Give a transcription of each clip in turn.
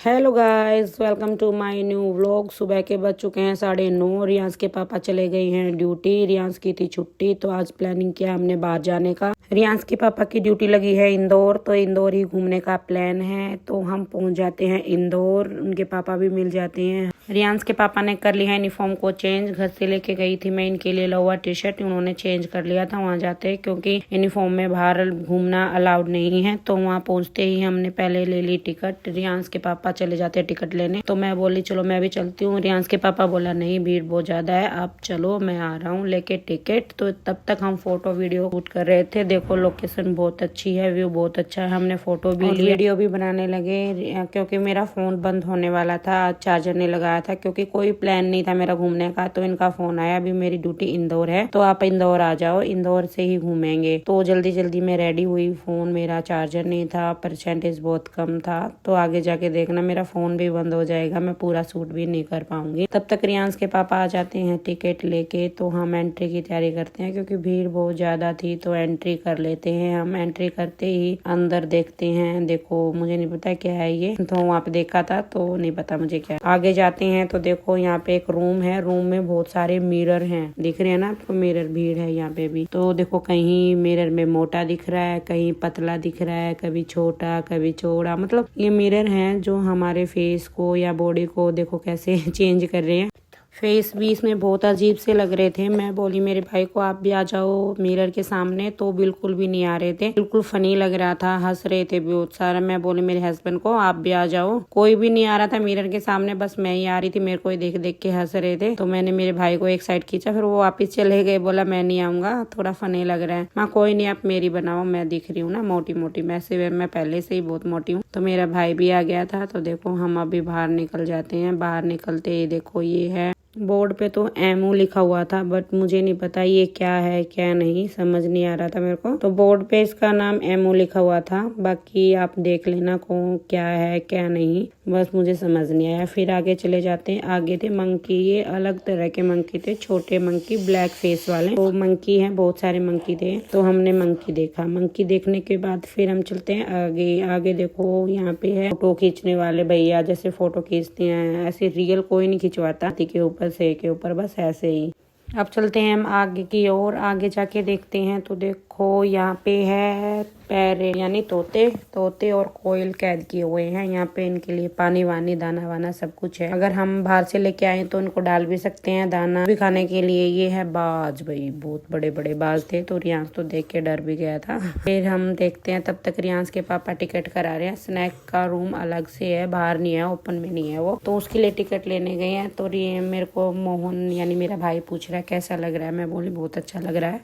Hello guys, welcome to my new vlog. सुबह के बज चुके हैं 9:30। रियांस के पापा चले गए हैं ड्यूटी। रियांस की थी छुट्टी, तो आज प्लानिंग किया हमने बाहर जाने का। रियांस के पापा की ड्यूटी लगी है इंदौर, तो इंदौर ही घूमने का प्लान है। तो हम पहुंच जाते हैं इंदौर, उनके पापा भी मिल जाते हैं। रियांस के पापा ने कर लिया है यूनिफॉर्म को चेंज। घर से लेके गई थी मैं इनके लिए लोअर टी शर्ट, उन्होंने चेंज कर लिया था वहाँ जाते, क्योंकि यूनिफॉर्म में बाहर घूमना अलाउड नहीं है। तो वहाँ पहुँचते ही हमने पहले ले ली टिकट। रियांस के पापा चले जाते हैं टिकट लेने, तो मैं बोली चलो मैं भी चलती हूँ। रियांस के पापा बोला नहीं, भीड़ बहुत ज्यादा है, आप चलो मैं आ रहा हूँ लेके टिकट। तो तब तक हम फोटो वीडियो शूट कर रहे थे। देखो लोकेशन बहुत अच्छी है, व्यू बहुत अच्छा है। हमने फोटो भी ली, वीडियो भी बनाने लगे, क्योंकि मेरा फोन बंद होने वाला था, चार्जर नहीं लगाया था, क्योंकि कोई प्लान नहीं था मेरा घूमने का। तो इनका फोन आया, अभी मेरी ड्यूटी इंदौर है, तो आप इंदौर आ जाओ, इंदौर से ही घूमेंगे। तो जल्दी जल्दी मैं रेडी हुई। फोन मेरा चार्जर नहीं था, परसेंटेज बहुत कम था, तो आगे जाके देखना मेरा फोन भी बंद हो जाएगा, मैं पूरा शूट भी नहीं कर पाऊंगी। तब तक रियांस के पापा आ जाते हैं टिकट लेके। तो हम एंट्री की तैयारी करते हैं, क्योंकि भीड़ बहुत ज्यादा थी, तो एंट्री कर लेते हैं। हम एंट्री करते ही अंदर देखते हैं। देखो मुझे नहीं पता क्या है ये, तो वहाँ पे देखा था तो नहीं पता मुझे क्या। आगे जाते हैं तो देखो यहाँ पे एक रूम है, रूम में बहुत सारे मिरर हैं, दिख रहे हैं ना आपको मिरर, भीड़ है यहाँ पे भी। तो देखो कहीं मिरर में मोटा दिख रहा है, कहीं पतला दिख रहा है, कभी छोटा कभी चौड़ा, मतलब ये मिरर हैं जो हमारे फेस को या बॉडी को देखो कैसे चेंज कर रहे हैं। फेस भी इसमें बहुत अजीब से लग रहे थे। मैं बोली मेरे भाई को आप भी आ जाओ मिरर के सामने, तो बिल्कुल भी नहीं आ रहे थे, बिल्कुल फनी लग रहा था, हंस रहे थे बहुत सारा। मैं बोली मेरे हस्बैंड को आप भी आ जाओ, कोई भी नहीं आ रहा था मिरर के सामने, बस मैं ही आ रही थी। मेरे को ही देख देख के हंस रहे थे, तो मैंने मेरे भाई को एक साइड खींचा, फिर वो वापिस चले गए, बोला मैं नहीं आऊंगा, थोड़ा फनी लग रहा है। मैं कोई नहीं, आप मेरी बनाओ, मैं दिख रही हूँ ना मोटी मोटी, मैं पहले से ही बहुत मोटी हूँ। तो मेरा भाई भी आ गया था। तो देखो हम अभी बाहर निकल जाते हैं। बाहर निकलते ही देखो ये है, बोर्ड पे तो एमओ लिखा हुआ था, बट मुझे नहीं पता ये क्या है क्या नहीं, समझ नहीं आ रहा था मेरे को। तो बोर्ड पे इसका नाम एमओ लिखा हुआ था, बाकी आप देख लेना कौन क्या है क्या नहीं, बस मुझे समझ नहीं आया। फिर आगे चले जाते हैं। आगे थे मंकी, ये अलग तरह के मंकी थे, छोटे मंकी, ब्लैक फेस वाले। तो मंकी हैं, बहुत सारे मंकी थे, तो हमने मंकी देखा। मंकी देखने के बाद फिर हम चलते हैं आगे। आगे देखो यहाँ पे है फोटो खींचने वाले भैया, जैसे फोटो खींचते हैं ऐसे, रियल कोई नहीं खिंचवाता के ऊपर से के ऊपर, बस ऐसे ही। अब चलते हैं हम आगे की ओर। आगे जाके देखते हैं तो देखो यहाँ पे है पैरेट, यानी तोते और कोयल कैद किए हुए हैं। यहाँ पे इनके लिए पानी वानी दाना वाना सब कुछ है। अगर हम बाहर से लेके आए तो इनको डाल भी सकते हैं दाना भी खाने के लिए। ये है बाज, भाई बहुत बड़े बड़े बाज थे, तो रियांस तो देख के डर भी गया था। फिर हम देखते हैं, तब तक रियांस के पापा टिकट करा रहे हैं। स्नैक का रूम अलग से है, बाहर नहीं है, ओपन में नहीं है वो, तो उसके लिए टिकट लेने गए हैं। तो मेरे को मोहन यानी मेरा भाई पूछ रहा है कैसा लग रहा है, मैं बोली बहुत अच्छा लग रहा है।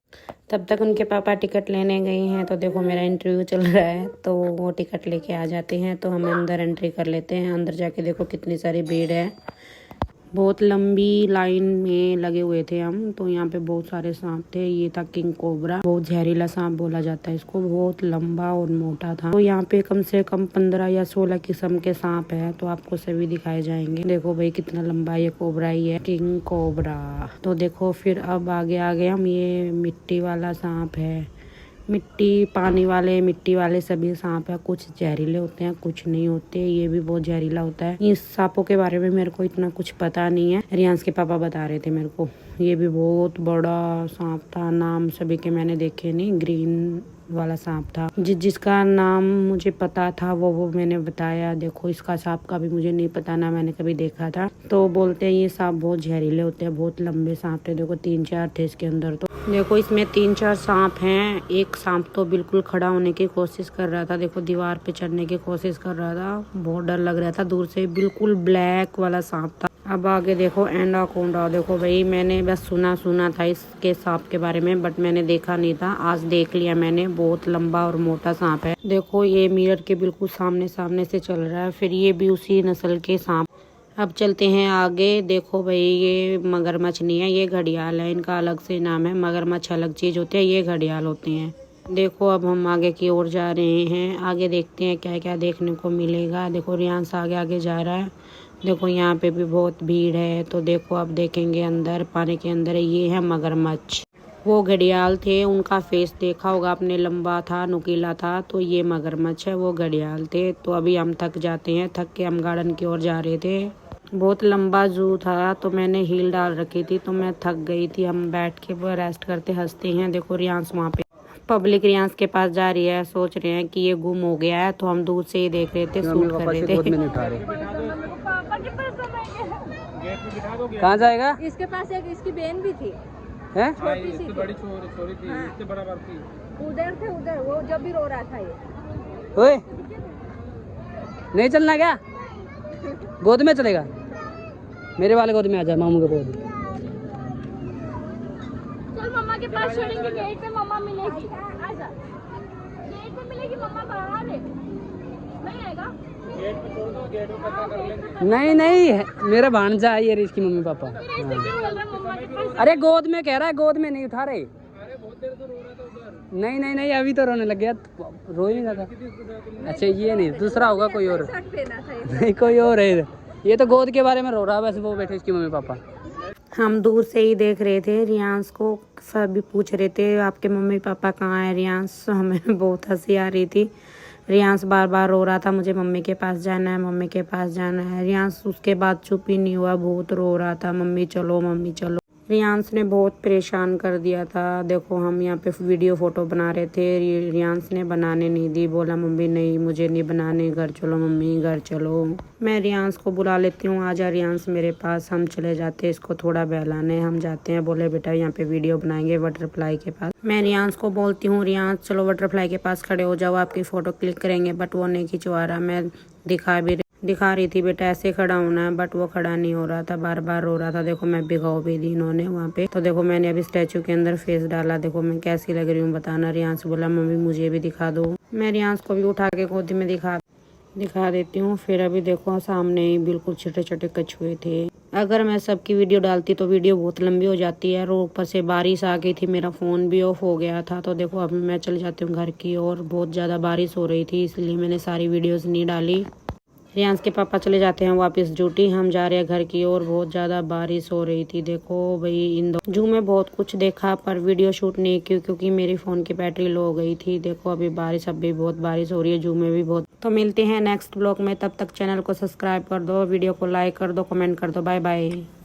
तब तक उनके पापा टिकट लेने गए हैं। तो देखो मेरा इंटरव्यू चल रहा है, तो वो टिकट लेके आ जाते हैं, तो हम अंदर एंट्री कर लेते हैं। अंदर जाके देखो कितनी सारी भीड़ है, बहुत लंबी लाइन में लगे हुए थे हम। तो यहाँ पे बहुत सारे सांप थे। ये था किंग कोबरा, बहुत जहरीला सांप बोला जाता है इसको, बहुत लंबा और मोटा था। तो यहाँ पे कम से कम 15 या 16 किस्म के सांप है, तो आपको सभी दिखाए जाएंगे। देखो भाई कितना लंबा, ये कोबरा ही है, किंग कोबरा। तो देखो फिर अब आगे आगे हम, ये मिट्टी वाला सांप है, पानी वाले मिट्टी वाले सभी सांप है। कुछ जहरीले होते हैं, कुछ नहीं होते। ये भी बहुत जहरीला होता है। इस सांपों के बारे में मेरे को इतना कुछ पता नहीं है, रियांस के पापा बता रहे थे मेरे को। ये भी बहुत बड़ा सांप था, नाम सभी के मैंने देखे नहीं, ग्रीन वाला सांप था। जिसका नाम मुझे पता था वो मैंने बताया। देखो इसका सांप का भी मुझे नहीं पता, ना मैंने कभी देखा था। तो बोलते हैं ये सांप बहुत जहरीले होते हैं, बहुत लंबे सांप थे। देखो 3-4 थे इसके अंदर। तो देखो इसमें 3-4 सांप हैं। एक सांप तो बिल्कुल खड़ा होने की कोशिश कर रहा था, देखो दीवार पे चढ़ने की कोशिश कर रहा था, बहुत डर लग रहा था दूर से, बिल्कुल ब्लैक वाला सांप था। अब आगे देखो एंडाकोंडा। देखो भाई मैंने बस सुना था इसके सांप के बारे में, बट मैंने देखा नहीं था, आज देख लिया मैंने, बहुत लंबा और मोटा सांप है। देखो ये मिरर के बिल्कुल सामने से चल रहा है, फिर ये भी उसी नस्ल के सांप। अब चलते हैं आगे। देखो भाई ये मगरमच्छ नहीं है, ये घड़ियाल है, इनका अलग से नाम है। मगरमच्छ अलग चीज होते हैं, ये घड़ियाल होते हैं। देखो अब हम आगे की ओर जा रहे हैं। आगे देखते हैं क्या क्या देखने को मिलेगा। देखो रियांस आगे जा रहा है। देखो यहाँ पे भी बहुत भीड़ है। तो देखो अब देखेंगे अंदर, पानी के अंदर ये है मगरमच्छ। वो घड़ियाल थे, उनका फेस देखा होगा आपने, लंबा था, नुकीला था। तो ये मगरमच्छ है, वो घड़ियाल थे। तो अभी हम थक जाते हैं, थक के हम गार्डन की ओर जा रहे थे। बहुत लंबा जू था, तो मैंने हील डाल रखी थी, तो मैं थक गई थी। हम बैठ के वो रेस्ट करते हंसते हैं। देखो रियांस वहाँ पे, पब्लिक रियांस के पास जा रही है, सोच रहे हैं कि ये गुम हो गया है। तो हम दूर से ही देख रहे थे, शूट कर रहे थे। कहाँ जाएगा? इसके पास एक इसकी बहन भी थी, है? छोटी सी बड़ी छोरी थी, हाँ। इससे बड़ा थी। उधर थे, उधर वो जब भी रो रहा था ये। ओए, नहीं चलना क्या? गोद में चलेगा? मेरे वाले गोद में आ जाए, मामू के गोद। चल मम्मा के पास छोड़ेंगे, गेट पे मम्मा मिलेगी। आजा, गेट पे मिलेगी मम्मा, बाहर है, नहीं आएगा। गेट पे छोड़ दो, गेट पे पता कर लेंगे। नहीं नहीं, मेरा भांजा है ये, इसकी मम्मी पापा। फिर ऐसे क्यों बोल रहा है मम्मा के पास? अरे गोद में कह रहा है, गोद में नहीं उठा रहे। अरे बहुत देर से रो रहा था उधर। नहीं नहीं नहीं, अभी तो रोने लग गया, रो ही नहीं था। अच्छा ये नहीं, दूसरा होगा कोई और। शर्ट पहना था ये। नहीं कोई और है, ये तो गोद के बारे में रो रहा है। वैसे वो बैठे इसकी मम्मी पापा। हम दूर से ही देख रहे थे रियांस को, सभी पूछ रहे थे आपके मम्मी पापा कहाँ है रियांस। हमें बहुत हंसी आ रही थी। रियांस बार बार रो रहा था, मुझे मम्मी के पास जाना है, मम्मी के पास जाना है। रियांस उसके बाद चुप ही नहीं हुआ, बहुत रो रहा था, मम्मी चलो मम्मी चलो। रियांस ने बहुत परेशान कर दिया था। देखो हम यहाँ पे वीडियो फोटो बना रहे थे, रियांस ने बनाने नहीं दी, बोला मम्मी नहीं मुझे नहीं बनाने, घर चलो मम्मी घर चलो। मैं रियांस को बुला लेती हूँ, आजा रियांस मेरे पास। हम चले जाते हैं इसको थोड़ा बहलाने, हम जाते हैं। बोले बेटा यहाँ पे वीडियो बनाएंगे बटरफ्लाई के पास। मैं रियांस को बोलती हूँ रियांस चलो बटरफ्लाई के पास खड़े हो जाओ, आपकी फोटो क्लिक करेंगे। बट वो नहीं खिंचवा रहा। मैं दिखा रही थी बेटा ऐसे खड़ा होना है, बट वो खड़ा नहीं हो रहा था, बार बार रो रहा था। देखो मैं भिगाओ भी दी इन्होंने वहाँ पे। तो देखो मैंने अभी स्टैचू के अंदर फेस डाला, देखो मैं कैसी लग रही हूँ बताना। रियांस बोला मम्मी मुझे भी दिखा दो। मैं रियांस को भी उठा के गोदी में दिखा देती हूँ। फिर अभी देखो सामने ही बिल्कुल छोटे छोटे कछुए थे। अगर मैं सबकी वीडियो डालती तो वीडियो बहुत लंबी हो जाती है। और ऊपर से बारिश आ गई थी, मेरा फ़ोन भी ऑफ हो गया था। तो देखो अभी मैं चल जाती हूँ घर की ओर। बहुत ज़्यादा बारिश हो रही थी, इसलिए मैंने सारी वीडियोस नहीं डाली। रियांस के पापा चले जाते हैं वापस ड्यूटी, हम जा रहे हैं घर की ओर। बहुत ज़्यादा बारिश हो रही थी। देखो भाई इन दो जू में बहुत कुछ देखा, पर वीडियो शूट नहीं की क्योंकि मेरी फ़ोन की बैटरी लो हो गई थी। देखो अभी बारिश, अब भी बहुत बारिश हो रही है, जू में भी बहुत। तो मिलते हैं नेक्स्ट ब्लॉग में, तब तक चैनल को सब्सक्राइब कर दो, वीडियो को लाइक कर दो, कमेंट कर दो। Bye bye.